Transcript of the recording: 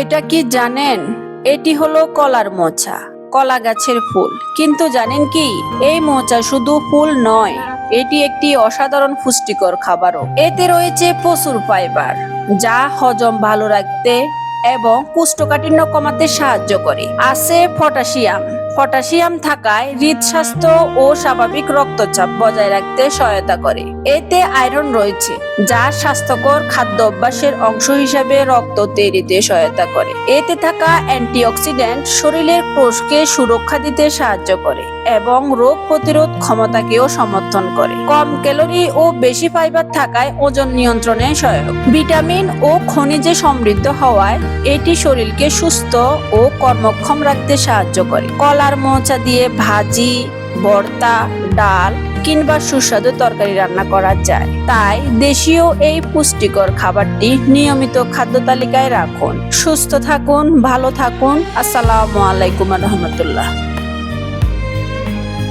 এটা কি জানেন? এটি হলো কলার মোচা, কলা গাছের ফুল। কিন্তু জানেন কি, এই মোচা শুধু ফুল নয়, এটি একটি অসাধারণ পুষ্টিকর খাবারও। এতে রয়েছে প্রচুর ফাইবার, যা হজম ভালো রাখতে এবং কোষ্ঠকাঠিন্য কমাতে সাহায্য করে। আছে পটাশিয়াম। পটাশিয়াম থাকায় হৃদস্বাস্থ্য ও স্বাভাবিক রক্তচাপ বজায় রাখতে সহায়তা করে। এতে আয়রন রয়েছে, যা স্বাস্থ্যকর খাদ্য অভ্যাসের অংশ হিসাবে রক্ত তৈরিতে সহায়তা করে। এতে থাকা অ্যান্টিঅক্সিডেন্ট শরীরের কোষকে সুরক্ষা দিতে সাহায্য করে এবং রোগ প্রতিরোধ ক্ষমতাকেও সমর্থন করে। কম ক্যালোরি ও বেশি ফাইবার থাকায় ওজন নিয়ন্ত্রণে সহায়ক। ভিটামিন ও খনিজে সমৃদ্ধ হওয়ায় এটি শরীরকে সুস্থ ও কর্মক্ষম রাখতে সাহায্য করে। কলার মোচা দিয়ে ভাজি, ভর্তা, ডাল কিংবা সুস্বাদু তরকারি রান্না করা যায়। তাই দেশীয় এই পুষ্টিকর খাবারটি নিয়মিত খাদ্য তালিকায় রাখুন। সুস্থ থাকুন, ভালো থাকুন। আসসালামু আলাইকুম রহমতুল্লাহ।